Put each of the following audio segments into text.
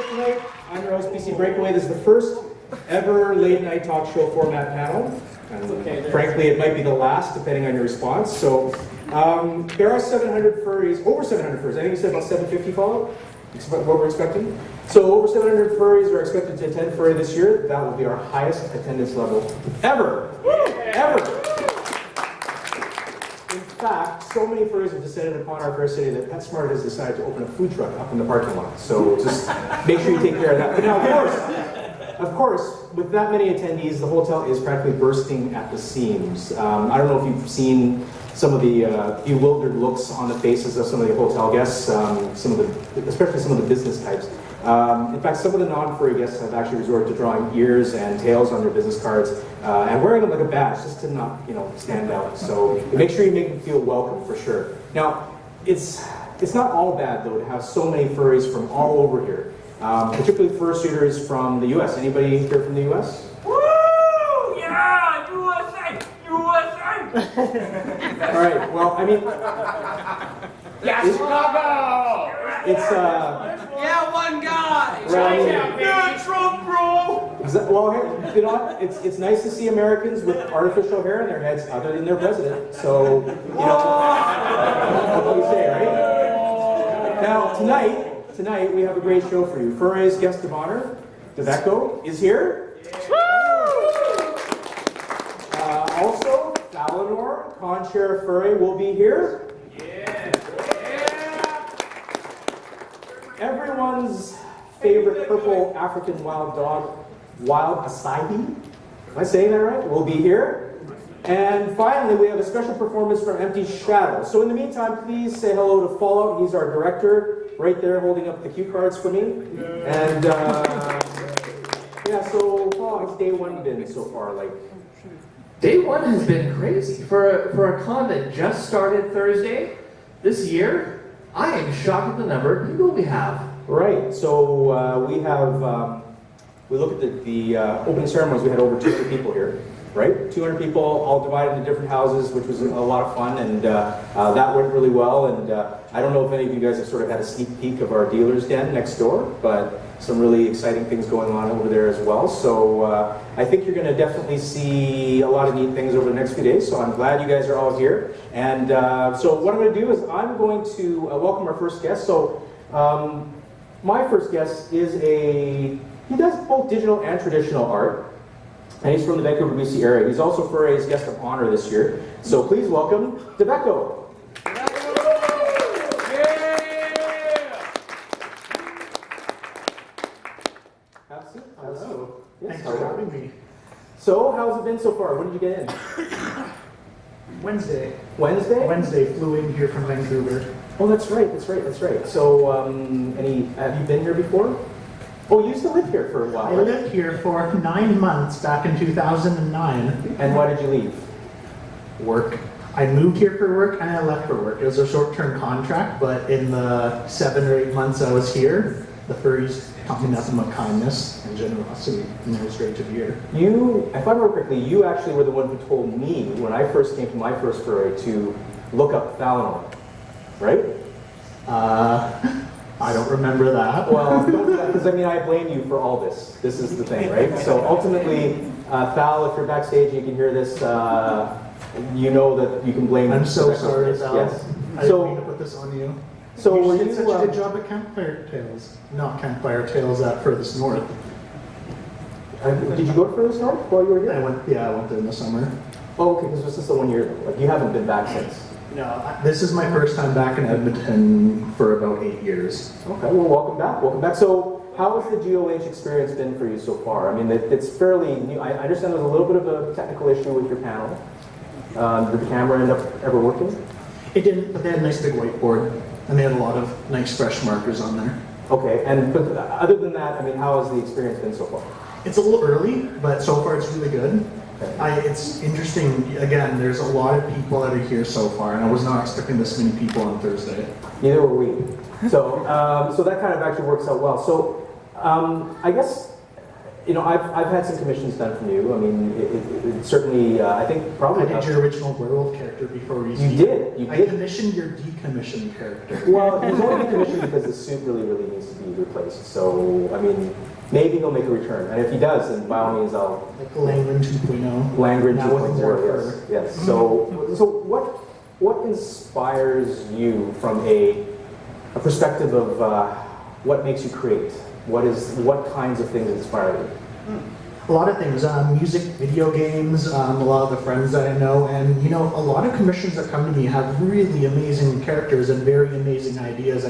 tonight. I'm your host, BC Breakaway. This is the first ever late night talk show format panel. And frankly, it might be the last, depending on your response. So, there are 700 furries, over 700 furries. I think you said about 750 follow, what we're expecting. So over 700 furries are expected to attend Furry this year. That will be our highest attendance level ever. Ever. In fact, so many furries have descended upon our fair city that PetSmart has decided to open a food truck up in the parking lot. So just make sure you take care of that. But now, of course, with that many attendees, the hotel is practically bursting at the seams. I don't know if you've seen some of the bewildered looks on the faces of some of the hotel guests, especially some of the business types. In fact, some of the non-furry guests have actually resorted to drawing ears and tails on their business cards and wearing them like a badge just to not, stand out. So make sure you make them feel welcome for sure. Now, it's not all bad though to have so many furries from all over here, particularly fursuiters from the U.S. Anybody here from the U.S.? Woo! Yeah, USA! USA! All right. Well, I mean, Yeah, Chicago! it's Yeah, one guy! Right. Yeah, Trump, bro! well, hey, it's nice to see Americans with artificial hair in their heads other than their president. So, what do you say, right? Now, tonight we have a great show for you. Furry's guest of honor, Deveko, is here. Also, Valinor, Conchair Furry, will be here. Everyone's favorite purple African wild dog, Wild Asahi, am I saying that right? Will be here. And finally, we have a special performance from Empty Shadow. So in the meantime, please say hello to Fallout. He's our director, right there holding up the cue cards for me. And yeah, so Fallout, how's day one been so far? Day one has been crazy. For a con that just started Thursday this year, I am shocked at the number of people we have. Right, so we look at the opening ceremonies, we had over 200 people here, right? 200 people all divided into different houses, which was a lot of fun, and that went really well. And I don't know if any of you guys have sort of had a sneak peek of our dealer's den next door, but some really exciting things going on over there as well. So I think you're going to definitely see a lot of neat things over the next few days. So I'm glad you guys are all here. And so what I'm going to do is I'm going to welcome our first guest. So my first guest he does both digital and traditional art. And he's from the Vancouver, BC area. He's also Furry's guest of honor this year. So please welcome Deveko. Hello. Yes, Thanks for having me. So, how's it been so far? When did you get in? Wednesday. Wednesday? Wednesday, flew in here from Vancouver. Oh, that's right. So, have you been here before? Oh, you used to live here for a while. I lived here for 9 months back in 2009. And why did you leave? Work. I moved here for work and I left for work. It was a short-term contract, but in the 7 or 8 months I was here, the furries taught me nothing but kindness and generosity, and it was great to be here. You, if I remember correctly, you actually were the one who told me when I first came to my first furry to look up Valinor, right? I don't remember that. Well, because I blame you for all this. This is the thing, right? So ultimately, Val, if you're backstage and you can hear this, you know that you can blame. I'm so sorry, Val. Yes. I didn't mean to put this on you. So you were did you such a good job at Campfire Tales. Not Campfire Tales at Furthest North. Did you go to Furthest North while you were here? I went there in the summer. Oh, okay, because this is the 1 year. You haven't been back since. No, this is my first time back in Edmonton for about 8 years. Okay, well, welcome back. Welcome back. So, how has the GOH experience been for you so far? I mean, it's fairly new. I understand there's a little bit of a technical issue with your panel. Did the camera end up ever working? It didn't, but they had a nice big whiteboard, and they had a lot of nice fresh markers on there. Okay, but other than that, I mean, how has the experience been so far? It's a little early, but so far it's really good. Okay. It's interesting, again, there's a lot of people that are here so far, and I was not expecting this many people on Thursday. Neither were we. So, so that kind of actually works out well. So, I guess I've had some commissions done from you. I mean, it certainly, I think probably. I did your original werewolf character before you. You did. I commissioned your decommissioned character. Well, he's only decommissioned because the suit really needs to be replaced. So, I mean, maybe he'll make a return. And if he does, then by all means, I'll. Like Langren 2.0. Langren Now with 2.0, yes. So what inspires you from a perspective of what makes you create? What kinds of things inspire you? A lot of things, music, video games, a lot of the friends that I know, and a lot of commissions that come to me have really amazing characters and very amazing ideas.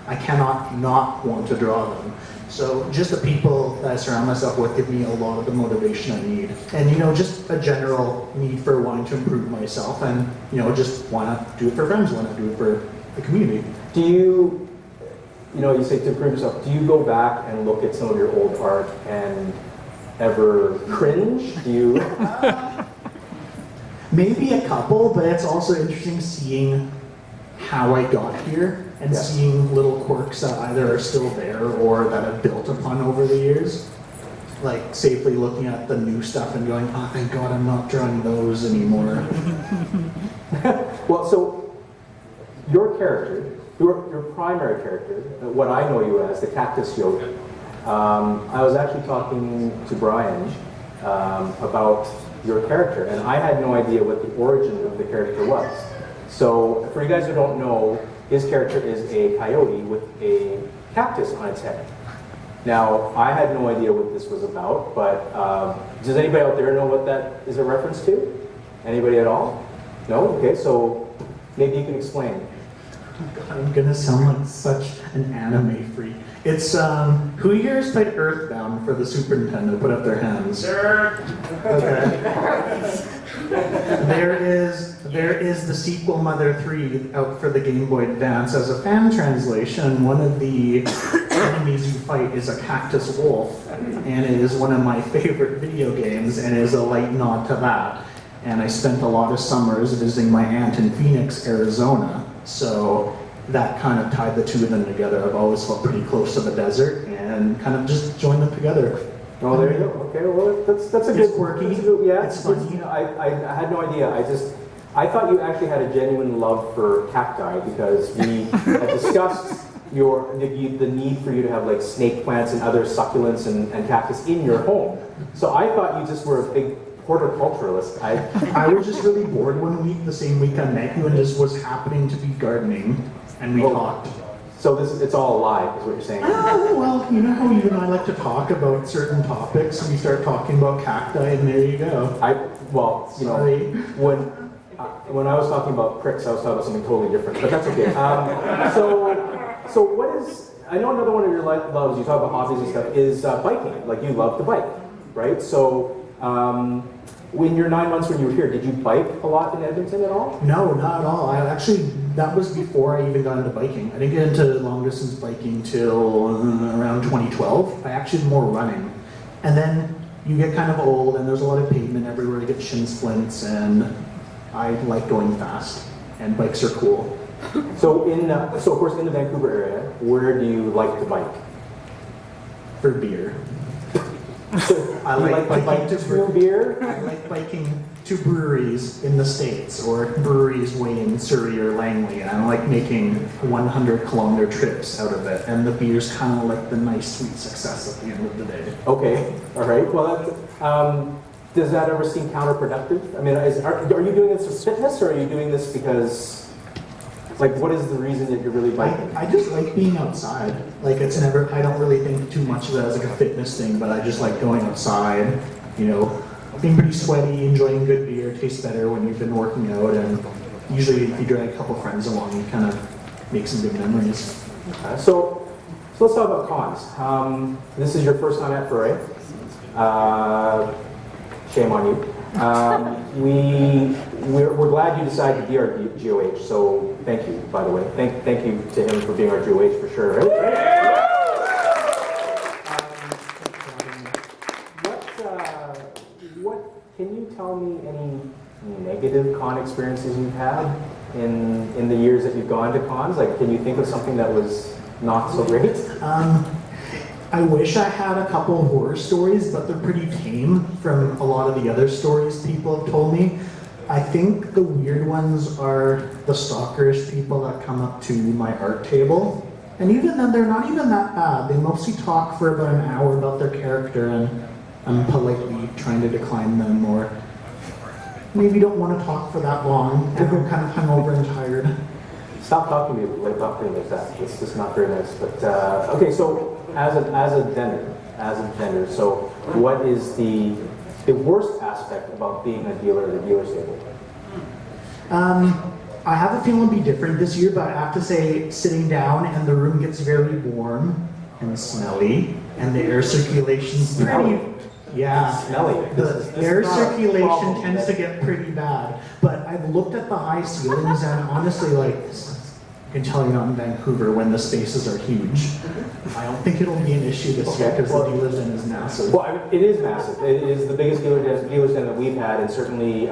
I cannot not want to draw them. So just the people that I surround myself with give me a lot of the motivation I need. And just a general need for wanting to improve myself and just want to do it for friends, want to do it for the community. Do you say to improve yourself, do you go back and look at some of your old art and ever cringe? Do you? Maybe a couple, but it's also interesting seeing how I got here and seeing little quirks that either are still there or that I've built upon over the years. Like safely looking at the new stuff and going, oh, thank God I'm not drawing those anymore. Well, so your character, your primary character, what I know you as, the Cactus Yoke, I was actually talking to Brian about your character, and I had no idea what the origin of the character was. So, for you guys who don't know, his character is a coyote with a cactus on its head. Now, I had no idea what this was about, but does anybody out there know what that is a reference to? Anybody at all? No? Okay, so maybe you can explain. I'm gonna sound like such an anime freak. It's, who here has played Earthbound for the Super Nintendo? Put up their hands. Sure. Okay. There is the sequel Mother 3 out for the Game Boy Advance. As a fan translation, one of the enemies you fight is a cactus wolf, and it is one of my favorite video games, and it is a light nod to that. And I spent a lot of summers visiting my aunt in Phoenix, Arizona, so that kind of tied the two of them together. I've always felt pretty close to the desert, and kind of just joined them together. Oh, there you go. Okay, well, that's a good. It's quirky. Yeah, it's funny. I had no idea. I thought you actually had a genuine love for cacti because we had discussed the need for you to have like snake plants and other succulents and cactus in your home. So I thought you just were a big horticulturalist. I was just really bored one week, the same week I met you, and just was happening to be gardening, and we talked. So it's all a lie, is what you're saying? Well, you know how you and I like to talk about certain topics, and we start talking about cacti, and there you go. Sorry. When I was talking about pricks, I was talking about something totally different, but that's okay. So what is? I know another one of your loves. You talk about hobbies and stuff. Is biking? Like you love to bike, right? So. When your 9 months when you were here, did you bike a lot in Edmonton at all? No, not at all. That was before I even got into biking. I didn't get into long distance biking till around 2012. I actually did more running. And then you get kind of old and there's a lot of pavement everywhere, you get shin splints, and I like going fast, and bikes are cool. So of course in the Vancouver area, where do you like to bike? For beer. I like to bike to beer. I like biking to breweries in the States, or breweries way in Surrey or Langley, and I like making 100-kilometer trips out of it, and the beer's kind of like the nice sweet success at the end of the day. Okay, all right. Well, does that ever seem counterproductive? I mean, are you doing this for fitness, or are you doing this because, like, what is the reason that you're really biking? I just like being outside. Like, I don't really think too much of it as like a fitness thing, but I just like going outside, being pretty sweaty, enjoying good beer, tastes better when you've been working out, and usually if you drag a couple friends along, you kind of make some good memories. So let's talk about cons. This is your first time at Furry. Shame on you. We're glad you decided to be our GOH, so thank you, by the way. Thank you to him for being our GOH for sure, right? Can you tell me any negative con experiences you've had in the years that you've gone to cons? Like, can you think of something that was not so great? I wish I had a couple of horror stories, but they're pretty tame from a lot of the other stories people have told me. I think the weird ones are the stalkerish people that come up to my art table. And even then, they're not even that bad. They mostly talk for about an hour about their character, and I'm politely trying to decline them, or maybe don't want to talk for that long, and I'm kind of hungover and tired. Stop talking to me like that. It's just not very nice. But okay, so as a vendor, so what is the worst aspect about being a dealer at a dealer's table? I have a feeling it'll be different this year, but I have to say, sitting down and the room gets very warm and smelly, and the air circulation's pretty. Yeah, Smelly. The air circulation tends to get pretty bad. But I've looked at the high ceilings, and honestly, like, I can tell you're not in Vancouver when the spaces are huge. I don't think it'll be an issue this year because the dealer's den is massive. Well, I mean, it is massive. It is the biggest dealer's den that we've had, and certainly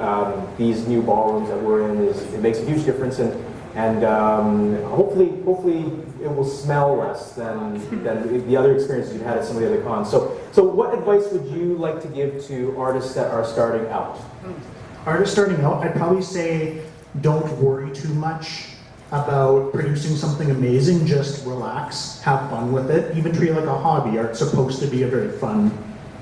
these new ballrooms that we're in, it makes a huge difference, and hopefully it will smell less than the other experiences you've had at some of the other cons. So what advice would you like to give to artists that are starting out? Artists starting out, I'd probably say don't worry too much about producing something amazing. Just relax, have fun with it. Even treat it like a hobby. Art's supposed to be a very fun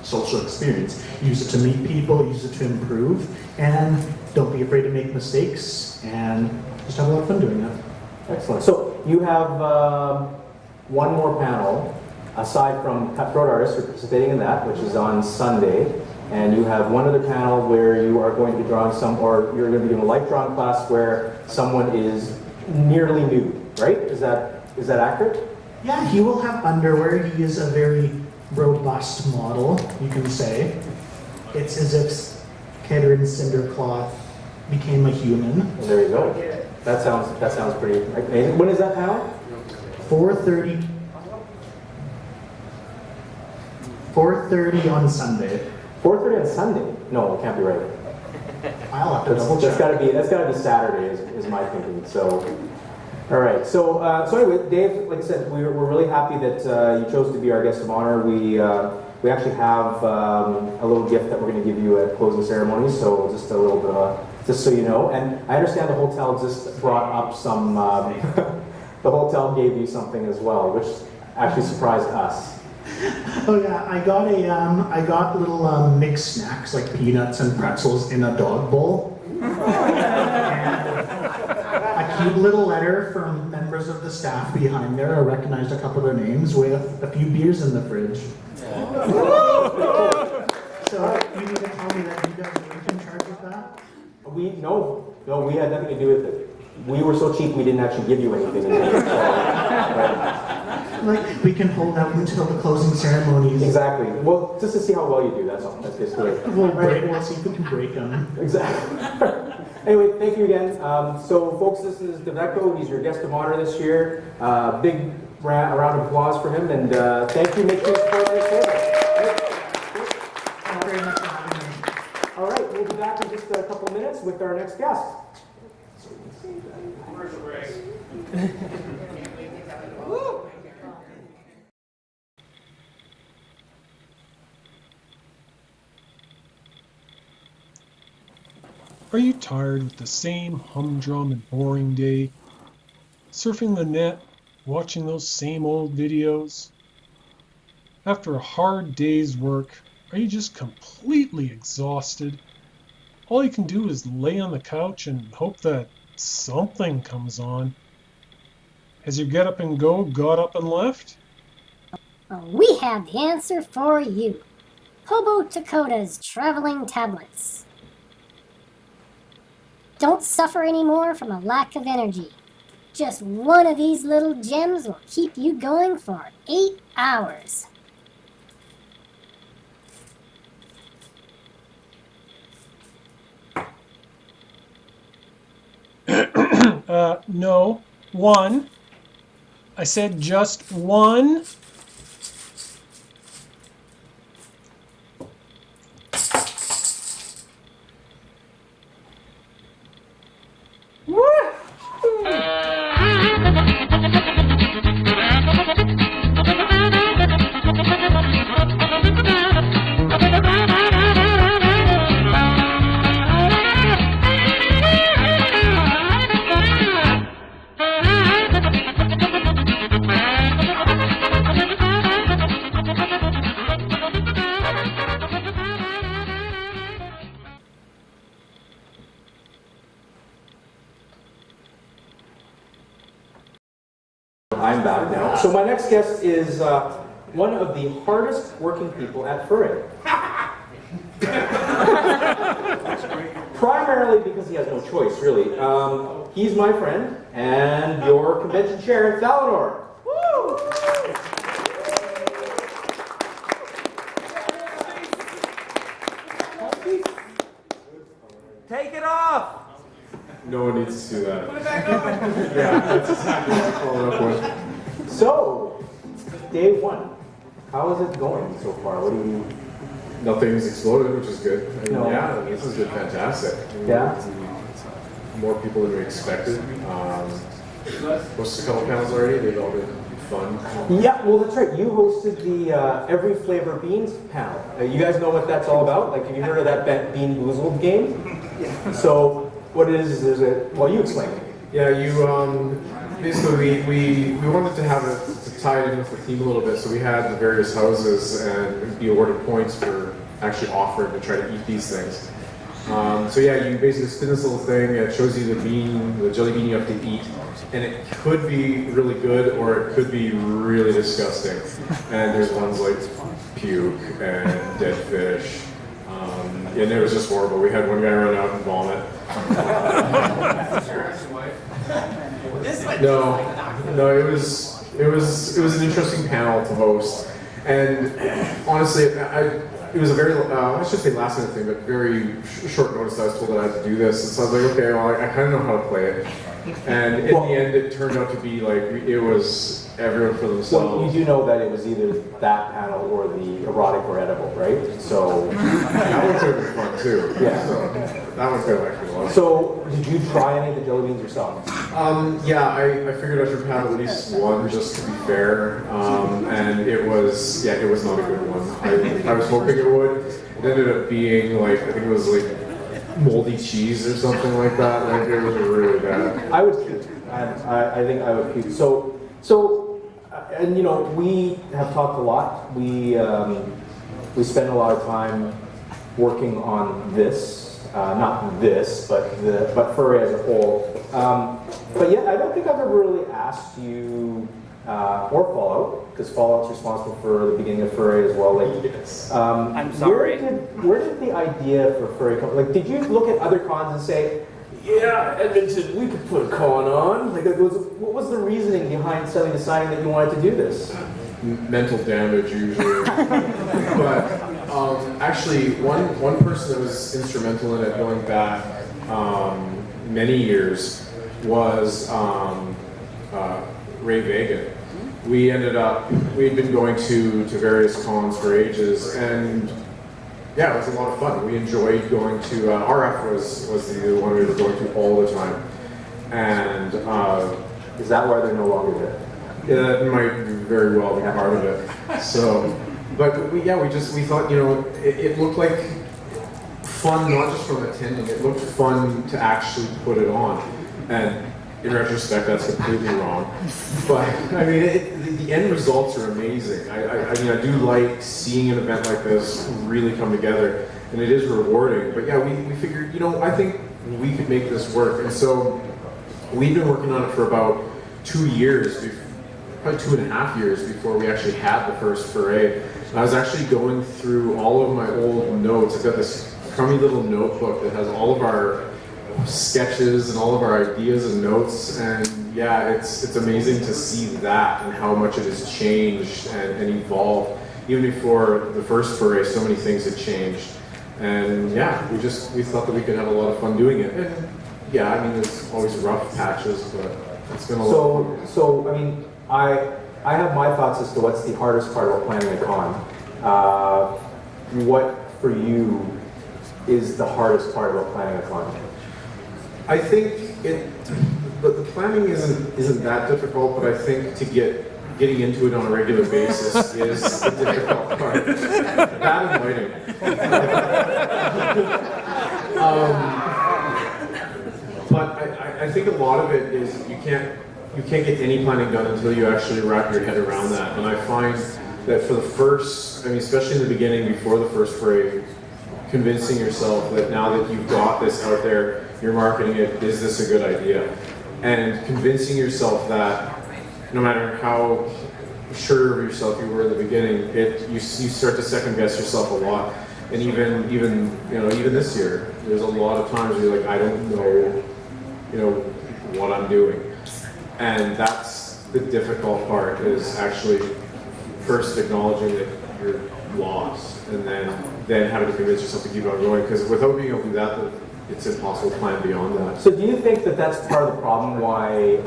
social experience. Use it to meet people, use it to improve, and don't be afraid to make mistakes, and just have a lot of fun doing that. Excellent. So you have one more panel, aside from cutthroat artists, you're participating in that, which is on Sunday, and you have one other panel where you are going to be drawing or you're going to be doing a life drawing class where someone is nearly nude, right? Is that accurate? Yeah, he will have underwear. He is a very robust model, you can say. It's as if Kettering Cindercloth became a human. Well, there you go. That sounds pretty amazing. When is that panel? 4:30 on Sunday. 4:30 on Sunday? No, it can't be right. I'll have to double check. That's gotta be Saturday, is my thinking. So, all right. So anyway, Dave, like I said, we're really happy that you chose to be our guest of honor. We actually have a little gift that we're going to give you at closing ceremony. So just a little bit, just so you know. And I understand the hotel just brought up some. The hotel gave you something as well, which actually surprised us. Oh yeah, I got little mixed snacks like peanuts and pretzels in a dog bowl. And a cute little letter from members of the staff behind there. I recognized a couple of their names with a few beers in the fridge. So you need to tell me that you guys weren't in charge of that? No, we had nothing to do with it. We were so cheap we didn't actually give you anything. Like, we can hold out until the closing ceremonies. Exactly. Well, just to see how well you do, that's all. That's basically it. We'll see if we can break them. Exactly. Anyway, thank you again. So, folks, this is Deveko. He's your guest of honor this year. Big round of applause for him, and thank you. Make sure you support this table. Thank you very much for having me. All right, we'll be back in just a couple of minutes with our next guest. Commercial break. Are you tired with the same humdrum and boring day? Surfing the net, watching those same old videos? After a hard day's work, are you just completely exhausted? All you can do is lay on the couch and hope that something comes on. Has your get up and go got up and left? We have the answer for you. Hobo Takoda's traveling tablets. Don't suffer anymore from a lack of energy. Just one of these little gems will keep you going for 8 hours. No. One. I said just one. I'm back now. So my next guest is one of the hardest working people at Furry. Primarily because he has no choice, really. He's my friend and your convention chair, Thalador. Woo! Take it off! No one needs to do that. Put it back on! Yeah, that's exactly what I followed up with. So, day one, how is it going so far? What do you... Nothing's exploded, which is good. I mean, No. yeah, this has been fantastic. I mean, Yeah? more people than we expected. Hosted a couple panels already. They've all been fun. Yeah, well, that's right. You hosted the Every Flavor Beans panel. You guys know what that's all about? Like, have you heard of that Bean Boozled game? So, what it is there's a... Well, you explain it. Yeah, you basically we wanted to have it to tie it in with the theme a little bit, so we had the various houses and be awarded points for actually offering to try to eat these things. So yeah, you basically spin this little thing. It shows you the jelly bean you have to eat, and it could be really good or it could be really disgusting. And there's ones like puke and dead fish. And it was just horrible. We had one guy run out and vomit. No, it was an interesting panel to host, and honestly, it was a very I should say last minute thing, but very short notice. I was told that I had to do this, and so I was like, okay, well, I kind of know how to play it. And in the end, it turned out to be like it was everyone for themselves. Well, you do know that it was either that panel or the erotic or edible, right? So that one could have been fun too. Yeah. So, that one could have actually been a lot. So, did you try any of the jelly beans yourself? Yeah, I figured I should have at least one just to be fair, and it was not a good one. I was hoping it would. It ended up being like I think it was like moldy cheese or something like that. Like it was really bad. I would puke. I think I would puke. So, and you know, we have talked a lot. We spend a lot of time working on this, not this, but Furry as a whole. But yeah, I don't think I've ever really asked you or Fallout, because Fallout's responsible for the beginning of Furry as well. Like, Yes. I'm sorry. Where did the idea for Furry come? Like, did you look at other cons and say, yeah, Edmonton, we could put a con on? Like, what was the reasoning behind suddenly deciding that you wanted to do this? Mental damage usually. But actually, one person that was instrumental in it going back many years was Ray Vagan. We had been going to various cons for ages, and yeah, it was a lot of fun. We enjoyed going to, RF was the one we were going to all the time. And Is that why they're no longer there? yeah, that might very well be part of it. So, but we thought, you know, it looked like fun, not just from attending, it looked fun to actually put it on. And in retrospect, that's completely wrong. But, I mean, the end results are amazing. I mean, I do like seeing an event like this really come together, and it is rewarding. But yeah, we figured, you know, I think we could make this work. And so, we've been working on it for about 2 years, probably 2.5 years before we actually had the first Furry. And I was actually going through all of my old notes. I've got this crummy little notebook that has all of our sketches and all of our ideas and notes, and yeah, it's amazing to see that and how much it has changed and evolved. Even before the first Furry, so many things had changed, and yeah, we thought that we could have a lot of fun doing it. And yeah, I mean, there's always rough patches, but it's been a lot of fun. So I mean, I have my thoughts as to what's the hardest part about planning a con. What for you is the hardest part about planning a con? I think the planning isn't that difficult, but I think getting into it on a regular basis is the difficult part. That and lighting. But I think a lot of it is you can't get any planning done until you actually wrap your head around that. And I find that for the first, I mean, especially in the beginning before the first Furry, convincing yourself that now that you've got this out there, you're marketing it, is this a good idea? And convincing yourself that no matter how sure of yourself you were in the beginning, you start to second guess yourself a lot. And even this year, there's a lot of times where you're like, I don't know, what I'm doing. And that's the difficult part, is actually first acknowledging that you're lost, and then having to convince yourself to keep on going. Because without being able to do that, it's impossible to plan beyond that. So do you think that that's part of the problem why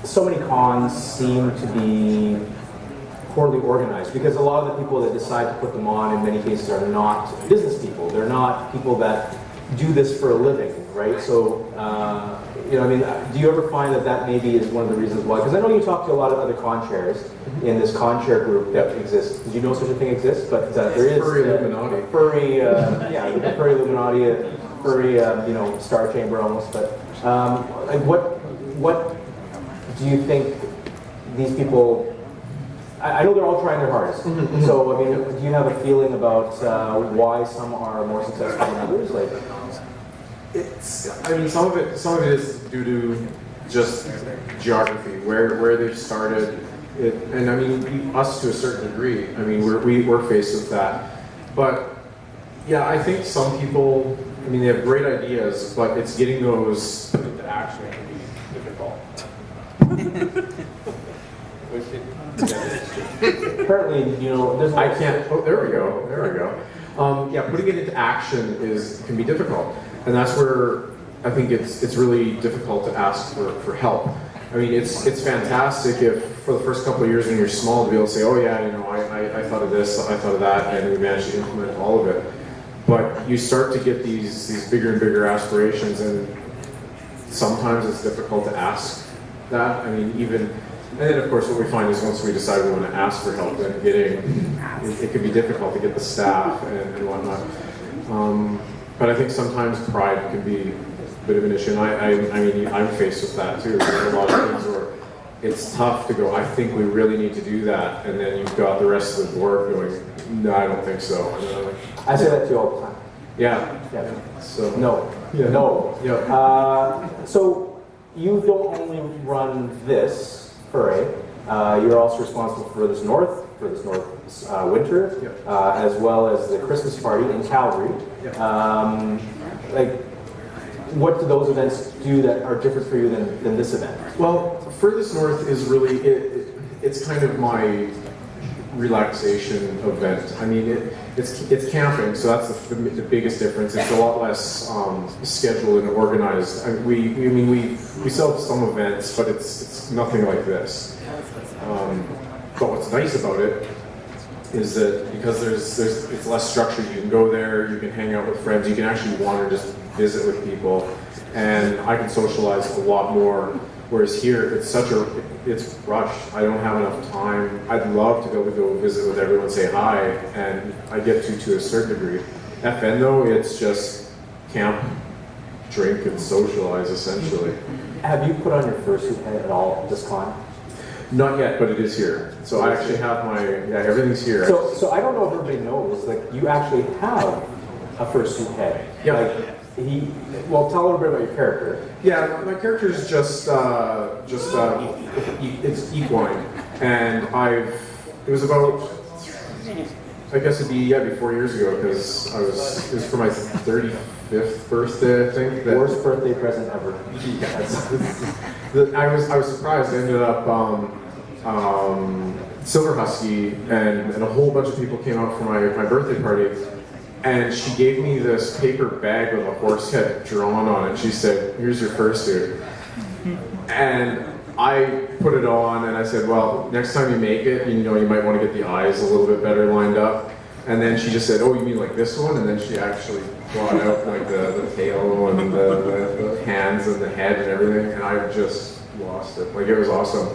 so many cons seem to be poorly organized? Because a lot of the people that decide to put them on in many cases are not business people. They're not people that do this for a living, right? So, do you ever find that maybe is one of the reasons why? Because I know you talk to a lot of other con chairs in this con chair group that exists. Did you know such a thing exists? But there is Furry Illuminati. The Furry Illuminati, Furry, Star Chamber almost. But what do you think these people? I know they're all trying their hardest. So, do you have a feeling about why some are more successful than others? Some of it is due to just geography, where they've started, and us to a certain degree. We're faced with that. But yeah, I think some people, they have great ideas, but it's getting those into action can be difficult. Apparently, there's I can't. Oh, there we go. Putting it into action can be difficult, and that's where I think it's really difficult to ask for help. It's fantastic if for the first couple of years when you're small to be able to say, oh yeah, I thought of this, I thought of that, and we managed to implement all of it. But you start to get these bigger and bigger aspirations, and sometimes it's difficult to ask that. And then, of course, what we find is once we decide we want to ask for help, then it can be difficult to get the staff and whatnot. But I think sometimes pride can be a bit of an issue. And I'm faced with that too. There's a lot of things where it's tough to go, I think we really need to do that. And then you've got the rest of the board going, no, I don't think so. I say that to you all the time. Yeah. So No. Yeah. No. Yeah. So you don't only run this Furry, you're also responsible for this North Winter, as well as the Christmas party in Calgary. What do those events do that are different for you than this event? Well, Furthest North is really, it's kind of my relaxation event. It's camping, so that's the biggest difference. It's a lot less scheduled and organized. We still have some events, but it's nothing like this. But what's nice about it is that because it's less structured, you can go there, you can hang out with friends, you can actually wander, just visit with people, and I can socialize a lot more. Whereas here, it's rushed. I don't have enough time. I'd love to be able to go visit with everyone, say hi, and I get to a certain degree. FN though, it's just camp, drink, and socialize essentially. Have you put on your fursuit at all this con? Not yet, but it is here. So I actually have everything's here. So I don't know if everybody knows, you actually have a fursuit head. Yeah. Tell a little bit about your character. Yeah, my character is just it's equine, and it was about, I guess it'd be 4 years ago, because it was for my 35th birthday, I think. Worst birthday present ever. I was surprised. I ended up Silver Husky, and a whole bunch of people came out for my birthday party. And she gave me this paper bag with a horse head drawn on it. She said, here's your fursuit. And I put it on and I said, well, next time you make it, you might want to get the eyes a little bit better lined up. And then she just said, oh, you mean like this one? And then she actually brought out the tail and the hands and the head and everything. And I just lost it. It was awesome.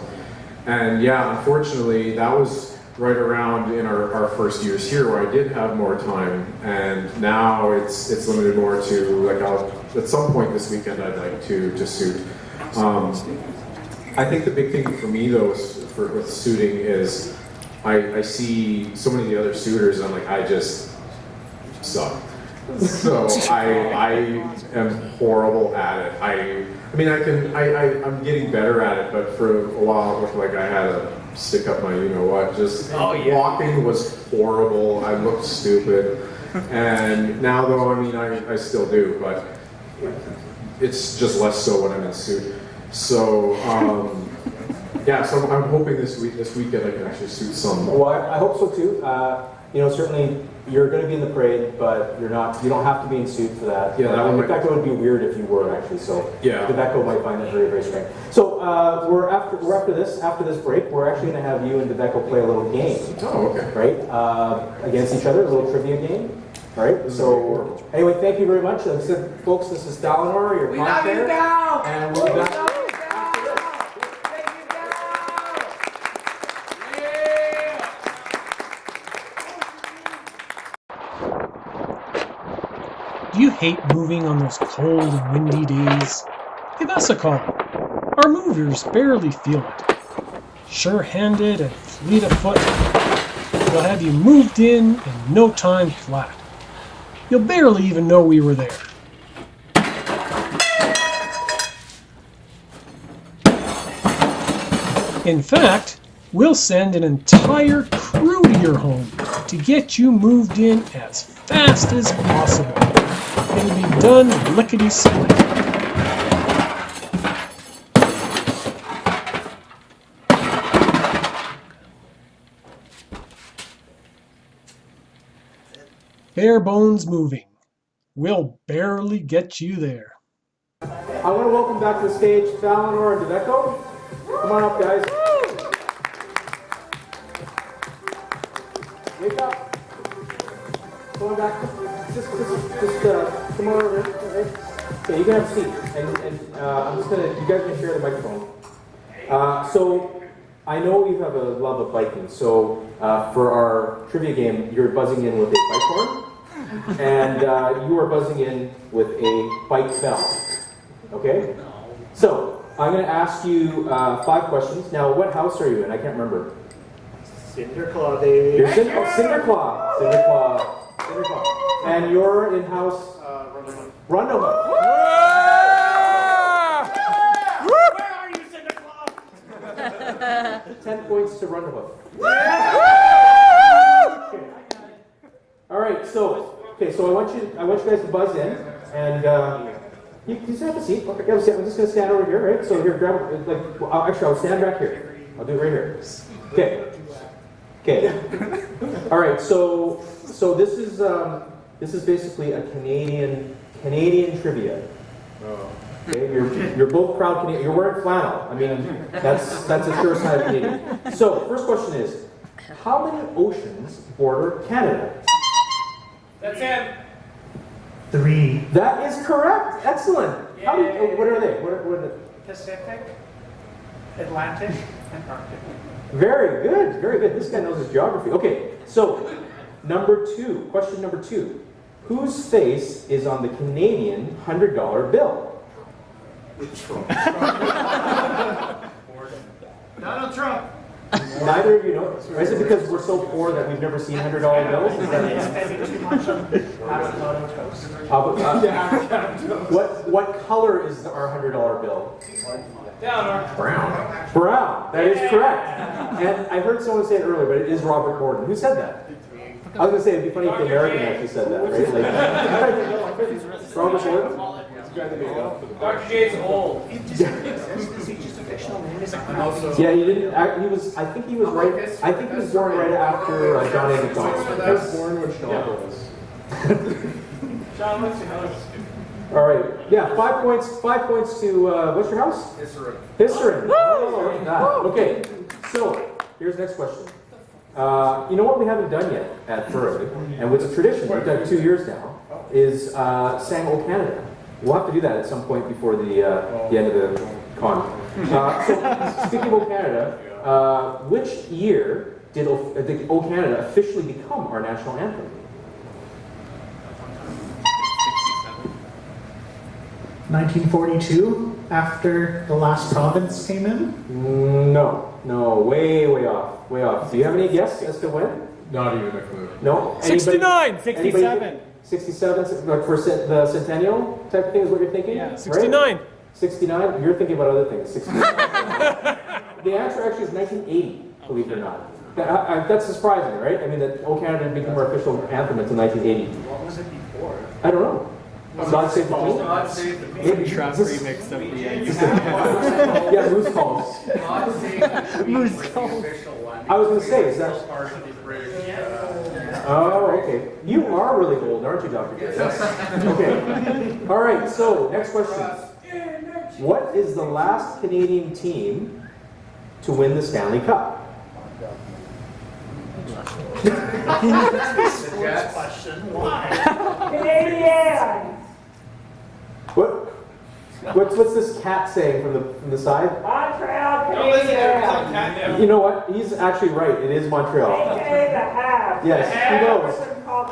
And yeah, unfortunately, that was right around in our first years here where I did have more time, and now it's limited more to at some point this weekend I'd like to suit. I think the big thing for me though with suiting is I see so many of the other suitors and I'm like, I just suck. So I am horrible at it. I mean, I'm getting better at it, but for a while it looked like I had to stick up my you-know-what. Just walking was horrible. I looked stupid. And now though, I mean, I still do, but it's just less so when I'm in a suit. So, yeah, so I'm hoping this weekend I can actually suit some. Well, I hope so too. You know, certainly you're going to be in the parade, but you don't have to be in suit for that. Yeah, that one in fact, it would be weird if you were actually. So, yeah, Devecco might find that very, very strange. So, we're after this break, we're actually going to have you and Devecco play a little game. Oh, okay. Right, against each other, a little trivia game. Right. So, anyway, thank you very much. Folks, this is Dalinor, your podcast, and we'll be back. Do you hate moving on those cold and windy days? Give us a call. Our movers barely feel it. Sure-handed and fleet of foot, we'll have you moved in no time flat. You'll barely even know we were there. In fact, we'll send an entire crew to your home to get you moved in as fast as possible. It'll be done lickety-split. Bare bones moving. We'll barely get you there. I want to welcome back to the stage Dalinor and Devecco. Come on up, guys. Wake up. Come on back. Just come on over here. Okay, you can have a seat. And I'm just gonna, you guys can share the microphone. So, I know you have a love of biking. So, for our trivia game, you're buzzing in with a bike horn. And you are buzzing in with a bike bell. Okay? So, I'm going to ask you 5 questions. Now, what house are you in? I can't remember. Cinderclaw, baby. You're Cinderclaw. And you're in house? Rundover. Where are you, Cinderclaw? 10 points to Rundover. All right, so I want you guys to buzz in, and you just have a seat. Okay, I'm just gonna stand over here, right? So here, grab actually, I'll stand back here. I'll do it right here. Okay. All right, so this is basically a Canadian trivia. Oh. Okay, you're both proud Canadian. You're wearing flannel. I mean, that's a sure sign of Canadian. So first question is, how many oceans border Canada? That's him. 3. That is correct. Excellent. What are they? What are the... Pacific, Atlantic, and Arctic. Very good. Very good. This guy knows his geography. Okay, so question number 2. Whose face is on the Canadian $100 bill? Donald Trump. Neither of you know. Is it because we're so poor that we've never seen $100 bills? Is that Too much on avocado toast. what color is our $100 bill? Brown. That is correct. And I heard someone say it earlier, but it is Robert Gordon. Who said that? I was going to say it'd be funny if the American actually said that, right? Like, Robert Gordon? Dr. J's old. Yeah, he didn't. He was. I think he was right. I think he was born right after John A. McDonald. I was born when Sean was. John, what's your house? All right. Yeah, 5 points. 5 points to what's your house? Hisserin. Oh, look at that. Okay. So here's the next question. You know what we haven't done yet at Furry, and it's a tradition. We've done 2 years now. Is sang O Canada. We'll have to do that at some point before the end of the con. So speaking of O Canada, which year did O Canada officially become our national anthem? 1942, after the last province came in? No, way off. Do you have any guess as to when? Not even a clue. No? 69, 67. 67, like for the centennial type of thing is what you're thinking? Yeah, Right? 69. 69? You're thinking about other things. 69. The answer actually is 1980, believe it or not. That's surprising, right? I mean, that O Canada didn't become our official anthem until 1980. What was it before? I don't know. God Save the King? God Save the King. Maybe. Trap remix of the Yeah, Moose Calls. God Save the Queen was the official one. I was going to say, is that... Part of the British. Oh, okay. You are really old, aren't you, Dr. Gary? Okay. All right, so next question. What is the last Canadian team to win the Stanley Cup? Sports question. Why? Canadian! What's this cat saying from the side? Montreal, Don't listen to him. He's on catnip. You know what? He's actually right. It is Montreal. AKA the half. Yes, he knows.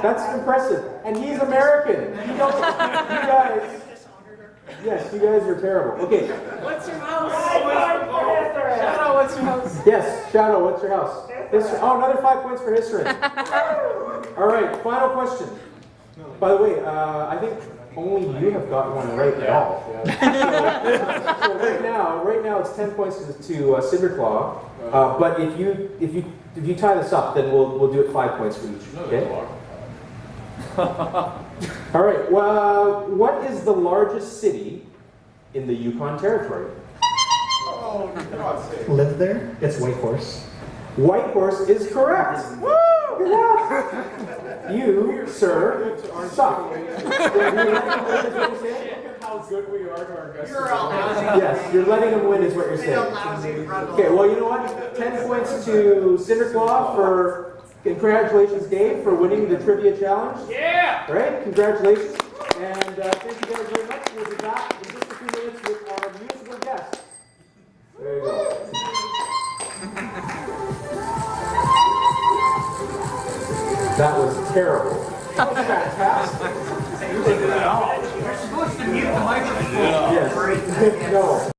That's impressive. And he's American. You know, you guys. Yes, you guys are terrible. Okay. What's your house? Shadow, what's your house? Yes, Shadow, what's your house? History. Oh, another 5 points for history. All right, final question. By the way, I think only you have got one right now. So right now it's 10 points to Cinderclaw. But if you tie this up, then we'll do it 5 points for each. Okay. All right. Well, what is the largest city in the Yukon Territory? Live there? It's Whitehorse. Whitehorse is correct. Woo! You, sir, suck. How good we are to our guests. Yes, you're letting him win is what you're saying. Okay, well, you know what? 10 points to Cinderclaw for, and congratulations, Dave, for winning the trivia challenge. Yeah! All right, congratulations. And thank you guys very much. We'll be back in just a few minutes with our musical guest. There you go. That was terrible. That was fantastic. You're supposed to mute the microphone. Yes. No.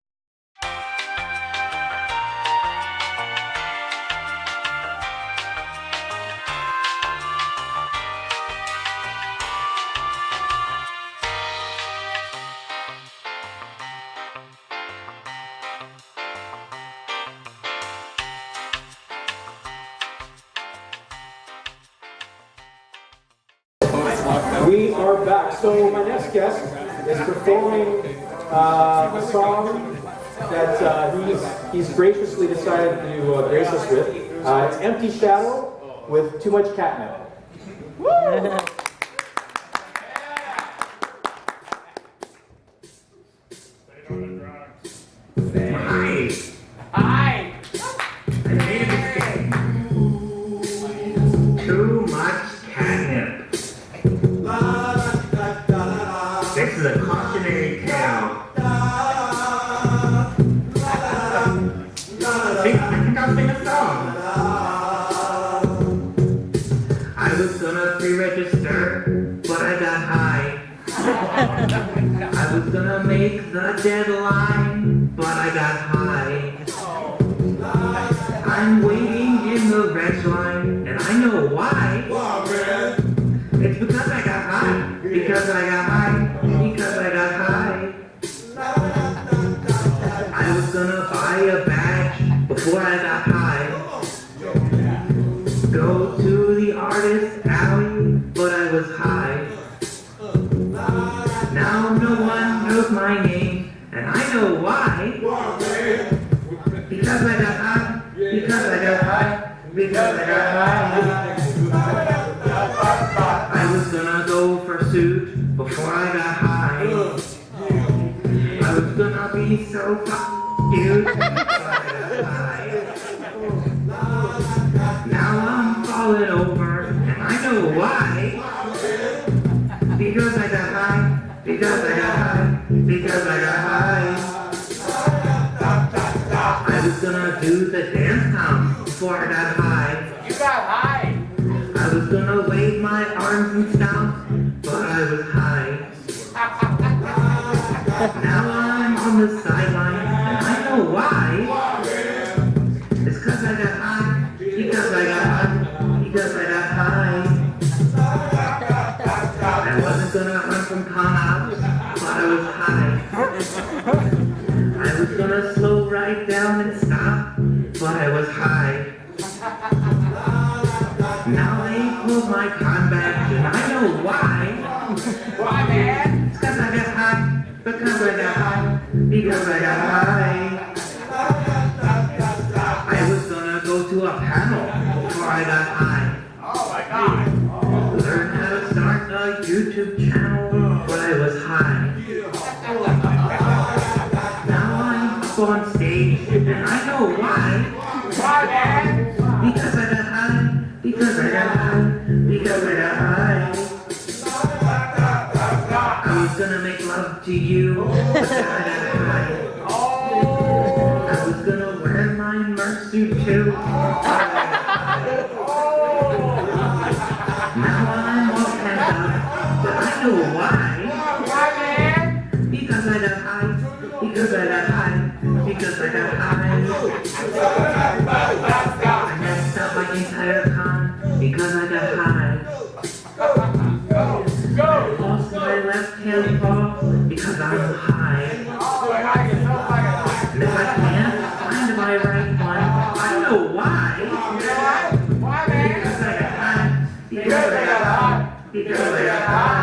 We are back. So my next guest is performing a song that he's graciously decided to grace us with. It's Empty Shadow with Too Much Catnip. Hi! I made a mistake. Too much catnip. This is a cautionary tale. I think I'll sing a song. I was gonna pre-register, but I got high. I was gonna make the deadline, but I got high. I'm waiting in the red line, and I know why. It's because I got high. Because I got high. Because I got high. I was gonna buy a badge before I got high. Go to the artist alley, but I was high. Now no one knows my name, and I know why. Because I got high. Because I got high. Because I got high. I was gonna go for suit before I got high. I was gonna be so cute before I got high. Now I'm falling over, and I know why. Because I got high. Because I got high. Because I got high. I was gonna do the dance comp before I got high. You got high. I was gonna wave my arms and stomp, but I was high. Now I'm on the sideline, and I know why. It's cause I got high, because I got high, because I got high. I gonna run from con-ops, but I was high. I was gonna slow right down and stop, but I was high. Now they pulled my con back, and I know why. Why, man? It's 'cause I got high, because I got high, because I got high. I was gonna go to a panel before I got high. Oh my God. Learn how to start a YouTube channel, but I was high. Now I'm up on stage, and I know why. Why, man? Because I got high, because I got high, because I got high. I was gonna make love to you, but then I got high. Oh. I was gonna wear my merch suit too, but I got high. Now I'm all pent up, but I know why. Why, man? Because I got high, because I got high, because I got high. I messed up my entire con because I got high. I lost my left hand paw because I'm high. Oh my God, you're so fucking high. And if I can't find my right one, I know why. You know what? Why, man? Because I got high, because I got high, because I got high.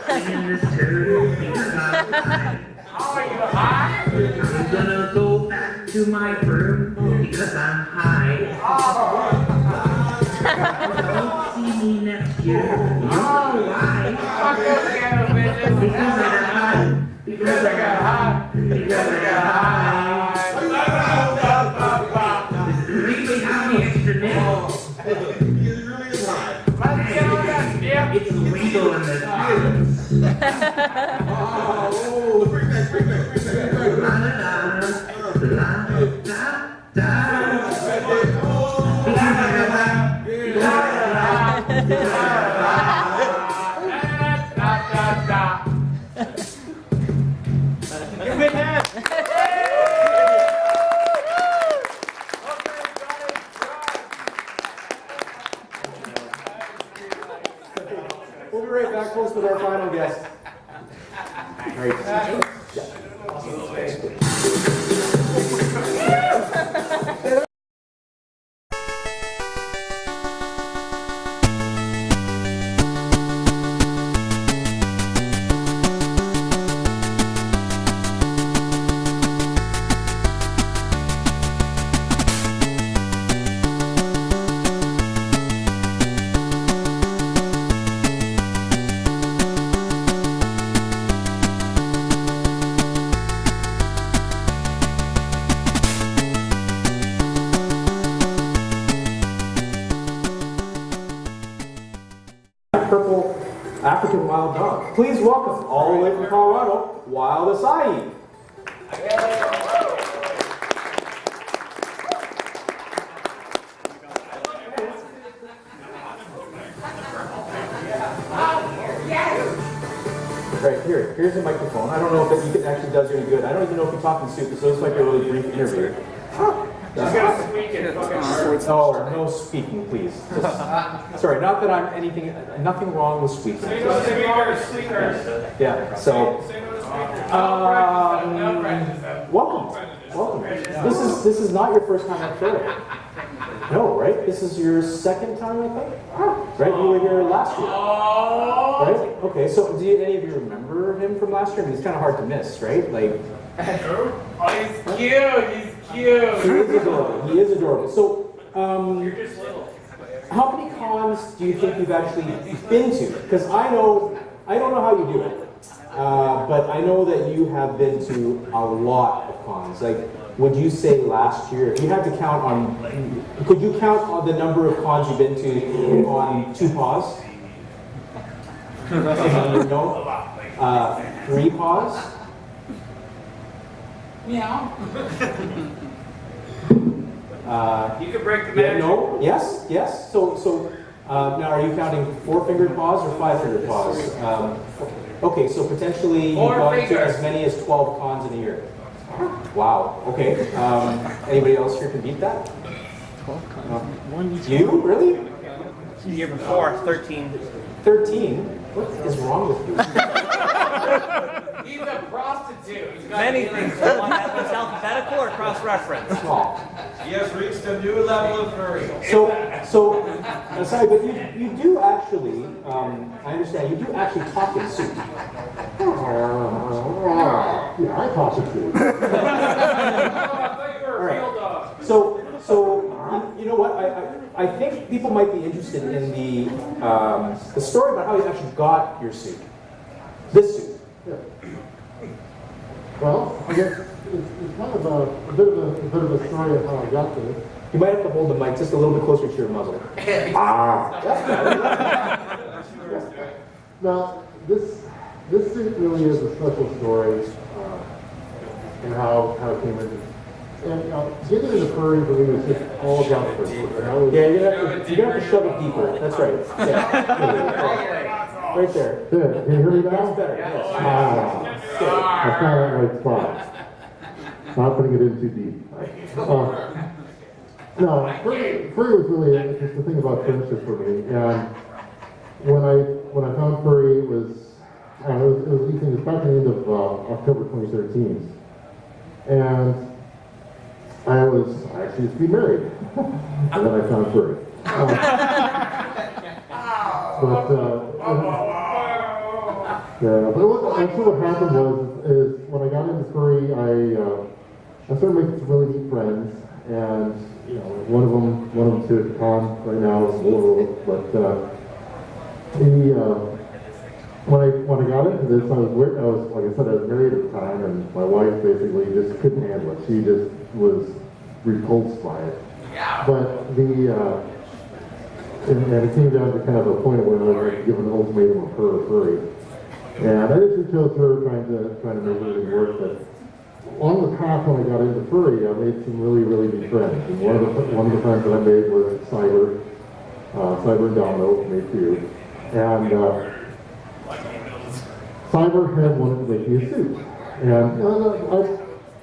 Singing this tune because I'm high. Oh, are you high? I'm gonna go back to my room because I'm high. Don't see me next year. You know why? Fuck those piano bitches. Because I got high. Because I got high. Because I got high. Really have the extra name. It's legal in this province. La la la da da. Because I got high. Because I got high. Because I got high. Give me that. We'll be right back, folks, with our final guest. Great. Purple African wild dog. Please welcome, all the way from Colorado, Wild Acai. Right, here's the microphone. I don't know if it actually does you any good. I don't even know if you talk in super, so this might be a really brief interview. Just gonna squeak it. Fucking Oh, no speaking, please. Sorry, not that I'm anything, nothing wrong with speaking. Say no to speakers. Yeah, so, Say no to speakers. No practice. welcome. This is not your first time on show. No, right? This is your second time, I think? Right, you were here last year. Oh. Right? Okay, so do any of you remember him from last year? I mean, he's kind of hard to miss, right? Like, Oh, he's cute. He's cute. he is adorable. He is adorable. So, You're just little. how many cons do you think you've actually been to? Because I don't know how you do it, but I know that you have been to a lot of cons. Like, would you say last year, if you had to count on, could you count on the number of cons you've been to on 2 paws? No? 3 paws? Meow. You could break the Yeah, magic. no? Yes? So now are you counting 4-fingered paws or 5-fingered paws? Okay, so potentially you've 4 gone to fingers. as many as 12 cons in a year. Wow, okay. Anybody else here can beat that? 12 cons. One each. You? Really? The year before, 13. 13? What is wrong with you? He's a prostitute. Many things. One that was alphabetical or cross-reference. Small. He has reached a new level of furry. Sorry, but you do actually, I understand, you do actually talk in suit. Yeah, I talk in suit. All right. So you know what? I think people might be interested in the story about how you actually got your suit. This suit. Yeah. Well, I guess it's kind of a bit of a story of how I got this. You might have to hold the mic just a little bit closer to your muzzle. That's better. Now, this suit really is a special story, and how it came into. And getting into furry for me was just all about furry. Yeah, you're gonna have to shove it deeper. That's right. Yeah. Right there. There, can you hear me now? That's better. Yes. I found that right spot. Not putting it in too deep. No, furry was really just the thing about friendship for me. And when I found furry, it was back in the end of October 2013, and I was actually used to be married, and then I found furry. Actually what happened is when I got into furry, I started making some really neat friends, and one of them to Tom right now is Hobo, but when I got into this, I was like I said, I was married at the time, and my wife basically just couldn't handle it. She just was repulsed by it. But and it came down to kind of a point where I was given an ultimatum of her or furry. And I just chose her trying to make everything work. But on the path when I got into furry, I made some really, really good friends. And one of the friends that I made was Cyber and Domino, made two. And Cyber had wanted to make me a suit. And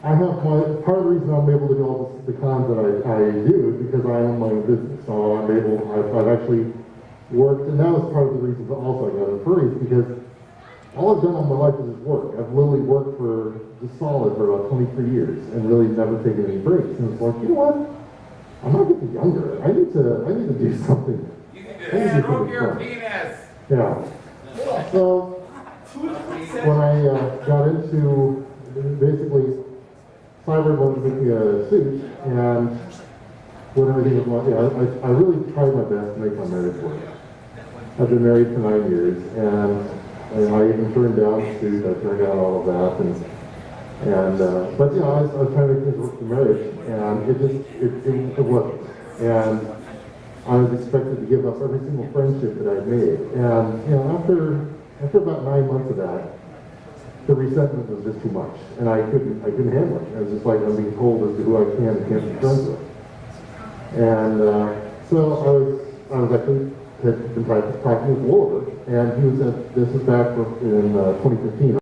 I have part of the reason I'm able to do all the cons that I do is because I own my own business. So I've actually worked, and that was part of the reason also I got into furries, because all I've done all my life is just work. I've literally worked for just solid for about 23 years and really never taken any breaks. And it's like, you know what? I'm not getting younger. I need to do something. You can stroke your penis. Yeah. So when I got into basically Cyber wanted to make me a suit, and when everything was like, I really tried my best to make my marriage work. I've been married for 9 years, and I even turned down the suit. I turned down all of that, but I was trying to make things work for marriage, and it wasn't. And I was expected to give up every single friendship that I'd made, and after about 9 months of that, the resentment was just too much, and I couldn't handle it. I was just like, I'm being told as to who I can and can't be friends with. And so I was actually had been talking with Wolver, and he was this is back in 2015.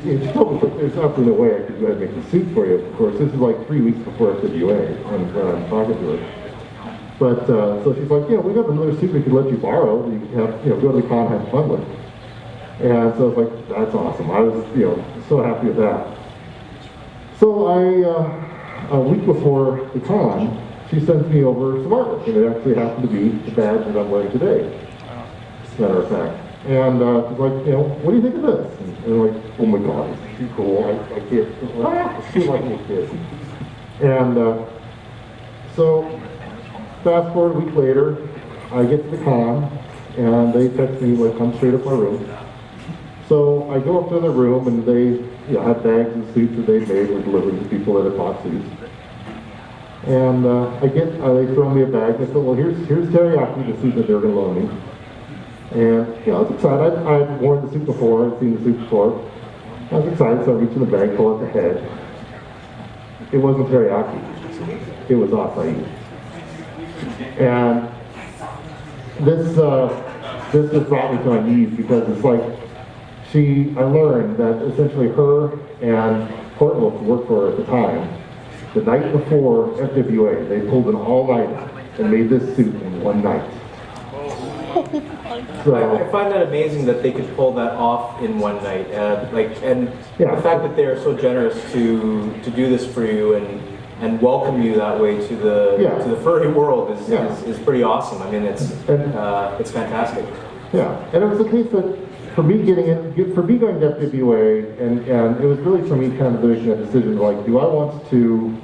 She told me there's absolutely no way I could make the suit for you. Of course, this is like 3 weeks before FWA when I'm talking to her. But so she's like, we have another suit we could let you borrow. You could have, go to the con, have fun with. And so I was like, that's awesome. I was, so happy with that. So a week before the con, she sends me over some artwork, and it actually happened to be the badge that I'm wearing today, as a matter of fact. And she's like, what do you think of this? And I'm like, oh my God, it's too cool. I can't, she like me kids. And so fast forward a week later, I get to the con, and they text me, like, come straight up my room. So I go up to their room, and they have bags and suits that they made and delivered to people that had bought suits. And they throw me a bag. They said, well, here's Teriyaki, the suit that they're going to loan me. And, I was excited. I'd worn the suit before. I'd seen the suit before. I was excited, so I reached in the bag, pull out the head. It wasn't teriyaki. It was acai. And this just brought me to my knees, because it's like I learned that essentially her and Portland to work for at the time, the night before FWA, they pulled an all-nighter and made this suit in one night. So, I find that amazing that they could pull that off in one night. And Yeah. the fact that they're so generous to do this for you and welcome you that way to the furry world is pretty awesome. I mean, it's fantastic. yeah, and it was the case that for me going to FWA, and it was really for me kind of making a decision like, do I want to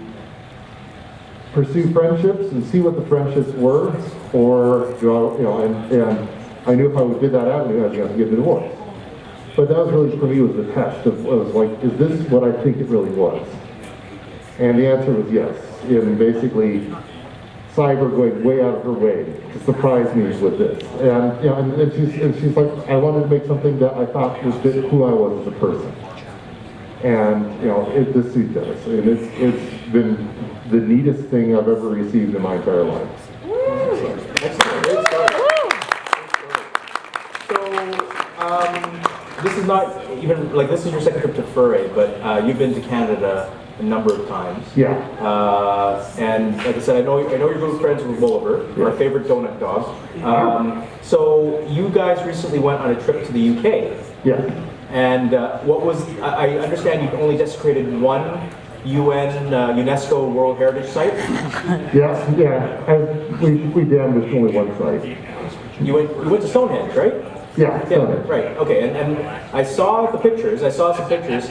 pursue friendships and see what the friendships were, or do I, and I knew if I did that avenue, I'd have to get the divorce. But that was really, for me, was the test of, was like, is this what I think it really was? And the answer was yes. And basically, Cyber going way out of her way to surprise me with this. And, and she's like, I wanted to make something that I thought was who I was as a person. And, this suit does. And it's been the neatest thing I've ever received in my entire life. Excellent. Great start. So, this is not even, like, this is your second trip to Furry, but you've been to Canada a number of times. Yeah. And like I said, I know you're good friends with Wolver, our favorite donut dog. So you guys recently went on a trip to the UK. Yeah. And I understand you've only desecrated one UNESCO World Heritage Site? Yeah. We damned with only one site. You went to Stonehenge, right? Yeah. Right. Okay. And I saw the pictures. I saw some pictures.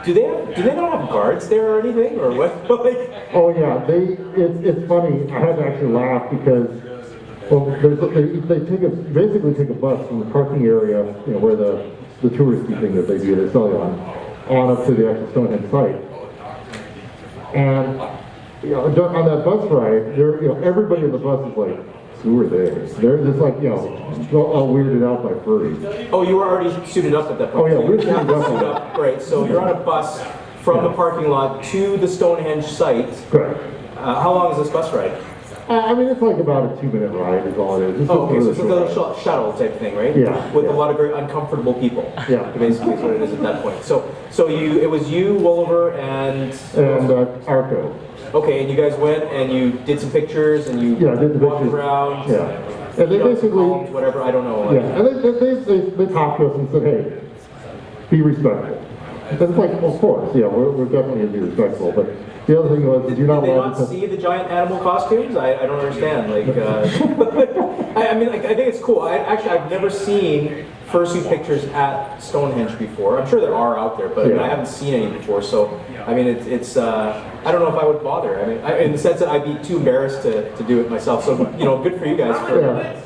Do they not have guards there or anything, or what? Oh yeah. It's funny. I had to actually laugh because they basically take a bus from the parking area, where the touristy thing that they do, they sell you on up to the actual Stonehenge site. And on that bus ride, everybody in the bus is like, who are they? They're just like, all weirded out by furries. Oh, you were already suited up at that point. Oh yeah, we're suited up. Right, so you're on a bus from the parking lot to the Stonehenge site. Correct. How long is this bus ride? It's like about a 2-minute ride is all it is. Okay, so it's a little shuttle type thing, right? Yeah. With a lot of very uncomfortable people. Yeah. Basically is what it is at that point. So it was you, Wolver, and Arco. Okay, and you guys went and you did some pictures and you did the walked pictures. around. Yeah. And they basically, whatever, I don't know. Yeah, and they talked to us and said, hey, be respectful. And it's like, well, of course, we're definitely going to be respectful, but the other thing was, you're not allowed to... Did they not see the giant animal costumes? I don't understand. Like, I think it's cool. I've never seen fursuit pictures at Stonehenge before. I'm sure there are out there, but I haven't seen any before. So, I mean, it's I don't know if I would bother. I mean, in the sense that I'd be too embarrassed to do it myself. So, good for you guys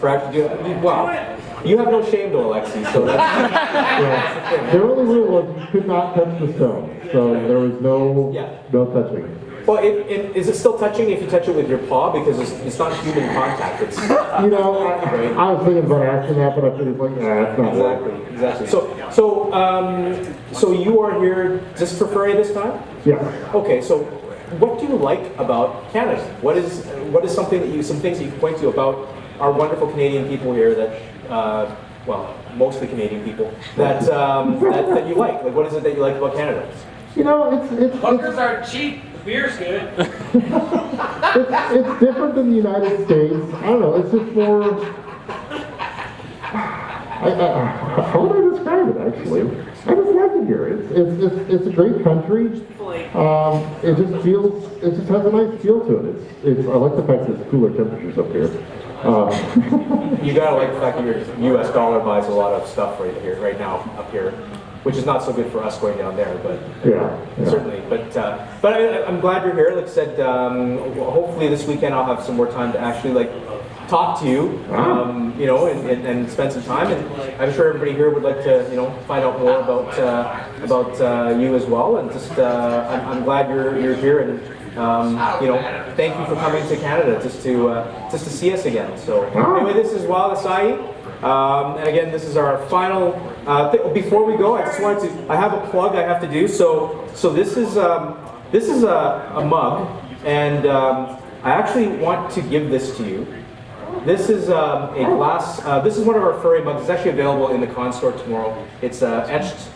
for actually doing it. Wow. You have no shame though, Alexi, so that's the only rule was you could not touch the stone. So there was no touching. Well, is it still touching if you touch it with your paw? Because it's not human contact. It's I was thinking about asking that, but I figured like, it's not exactly. So you are here just for Furry this time? Yeah. Okay, so what do you like about Canada? What is some things that you can point to about our wonderful Canadian people here that mostly Canadian people that you like? Like, what is it that you like about Canada? Hookers are cheap. The beer's good. it's different than the United States. I don't know. It's just more. How would I describe it? Actually, I just like it here. It's a great country. It just has a nice feel to it. I like the fact that it's cooler temperatures up here. You gotta like the fact that your U.S. dollar buys a lot of stuff right now up here, which is not so good for us going down there, but certainly. But I'm glad you're here. Like I said, hopefully this weekend I'll have some more time to actually talk to you, and spend some time. And I'm sure everybody here would like to, find out more about you as well. And just I'm glad you're here and. Thank you for coming to Canada just to see us again. So anyway, this is Wild Acai, and again, this is our final. Before we go, I have a plug I have to do. So this is a mug, and I actually want to give this to you. This is a glass. This is one of our Furry mugs. It's actually available in the con store tomorrow. It's etched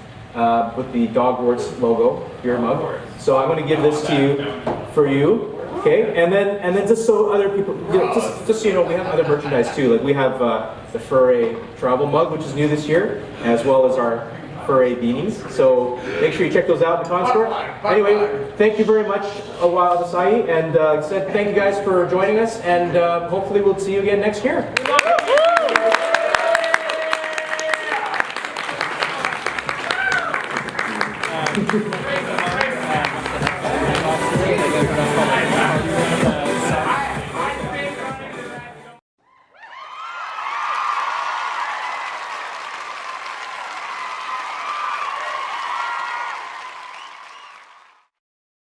with the Dogwarts logo, beer mug. So I'm going to give this to you for you. Okay, and then just so other people, just so you know, we have other merchandise too. Like we have the Furry travel mug, which is new this year, as well as our Furry beanies. So make sure you check those out in the con store. Anyway, thank you very much, Awal Desai, and like I said, thank you guys for joining us, and hopefully we'll see you again next year.